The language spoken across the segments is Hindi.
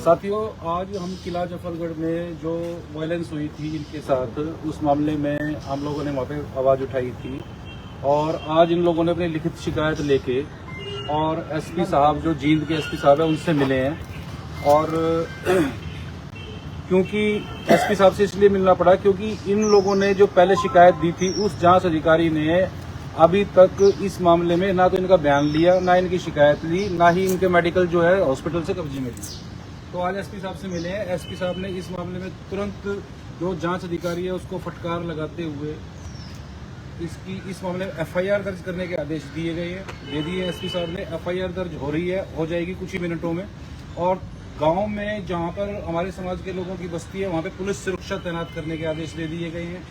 साथियों, आज हम किला जफरगढ़ में जो वायलेंस हुई थी इनके साथ, उस मामले में हम लोगों ने वहाँ पे आवाज़ उठाई थी और आज इन लोगों ने अपनी लिखित शिकायत लेके और एसपी साहब, जो जींद के एसपी साहब हैं, उनसे मिले हैं। और क्योंकि एसपी साहब से इसलिए मिलना पड़ा क्योंकि इन लोगों ने जो पहले शिकायत दी थी, उस जांच अधिकारी ने अभी तक इस मामले में ना तो इनका बयान लिया, ना इनकी शिकायत ली, ना ही इनके मेडिकल जो है हॉस्पिटल से कब्जे में ली। तो आज एसपी साहब से मिले हैं। एसपी साहब ने इस मामले में तुरंत जो जांच अधिकारी है उसको फटकार लगाते हुए इस मामले में एफआईआर दर्ज करने के आदेश दिए गए हैं, दे दिए एसपी साहब ने। एफआईआर दर्ज हो रही है, हो जाएगी कुछ ही मिनटों में। और गांव में जहां पर हमारे समाज के लोगों की बस्ती है, वहां पे पुलिस सुरक्षा तैनात करने के आदेश दे दिए गए हैं।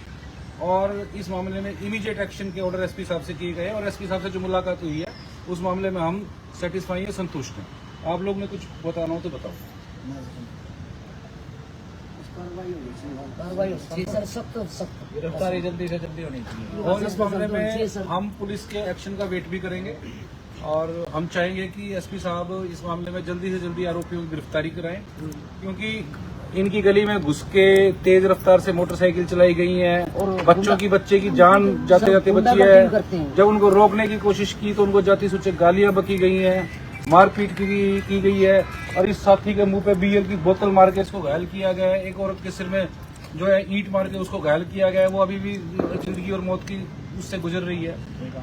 और इस मामले में इमीडिएट एक्शन के ऑर्डर एसपी साहब से किए गए हैं। और एसपी साहब से जो मुलाकात हुई है उस मामले में हम सेटिस्फाई है, संतुष्ट हैं। आप लोग ने कुछ बताना हो तो बताओ। गिरफ्तारी जल्दी से जल्दी होनी चाहिए और इस मामले में हम पुलिस के एक्शन का वेट भी करेंगे और हम चाहेंगे कि एसपी साहब इस मामले में जल्दी से जल्दी आरोपियों की गिरफ्तारी कराएं, क्योंकि इनकी गली में घुस के तेज रफ्तार से मोटरसाइकिल चलाई गई है और बच्चे की जान जाते जाते बची है। जब उनको रोकने की कोशिश की तो उनको जाति सूचक गालियां बकी गई हैं, मारपीट की गई है और इस साथी के मुंह पे बियर की बोतल मार के इसको घायल किया गया है। एक औरत के सिर में जो है ईंट मार के उसको घायल किया गया है, वो अभी भी जिंदगी और मौत की उससे गुजर रही है।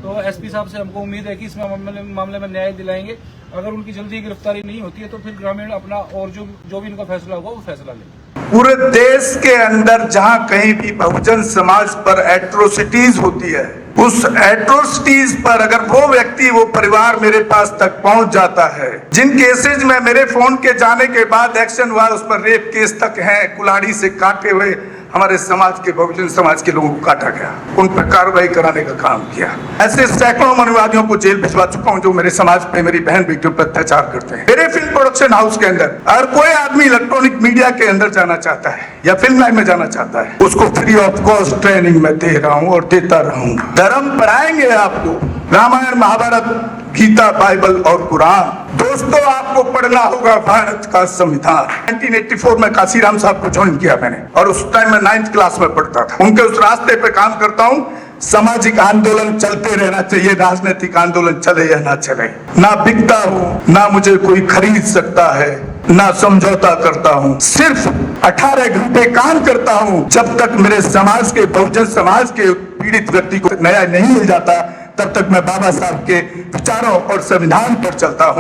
तो एसपी साहब से हमको उम्मीद है कि इस मामले में न्याय दिलाएंगे। अगर उनकी जल्दी गिरफ्तारी नहीं होती है तो फिर ग्रामीण अपना और जो भी इनका फैसला होगा वो फैसला लेंगे। पूरे देश के अंदर जहां कहीं भी बहुजन समाज पर एट्रोसिटीज होती है, उस एट्रोसिटीज पर अगर वो व्यक्ति, वो परिवार मेरे पास तक पहुंच जाता है, जिन केसेज में मेरे फोन के जाने के बाद एक्शन हुआ, उस पर रेप केस तक है, कुल्हाड़ी से काटे हुए हमारे समाज के, बहुजन समाज के लोगों को काटा गया, उन पर कार्रवाई कराने का काम किया। ऐसे सैकड़ों मनुवादियों को जेल भिजवा चुका हूं जो मेरे समाज पे, मेरी बहन बेटियों पर अत्याचार करते हैं। मेरे फिल्म प्रोडक्शन हाउस के अंदर अगर कोई आदमी इलेक्ट्रॉनिक मीडिया के अंदर जाना चाहता है या फिल्म लाइन में जाना चाहता है, उसको फ्री ऑफ कॉस्ट ट्रेनिंग में दे रहा हूं और देता रहूंगा। धर्म पढ़ाएंगे आपको, रामायण, महाभारत, गीता, बाइबल और कुरान। दोस्तों, आपको पढ़ना होगा भारत का संविधान। 1984 में काशीराम साहब को ज्वाइन किया मैंने और उस टाइम में 9th क्लास में पढ़ता था। उनके उस रास्ते पे काम करता हूँ। सामाजिक आंदोलन चलते रहना चाहिए, राजनीतिक आंदोलन चले या ना चले। ना बिकता हूँ, ना मुझे कोई खरीद सकता है, ना समझौता करता हूँ। सिर्फ 18 घंटे काम करता हूँ। जब तक मेरे समाज के, बहुजन समाज के पीड़ित व्यक्ति को न्याय नहीं मिल जाता, तब तक मैं बाबा साहब के विचारों और संविधान पर चलता हूँ।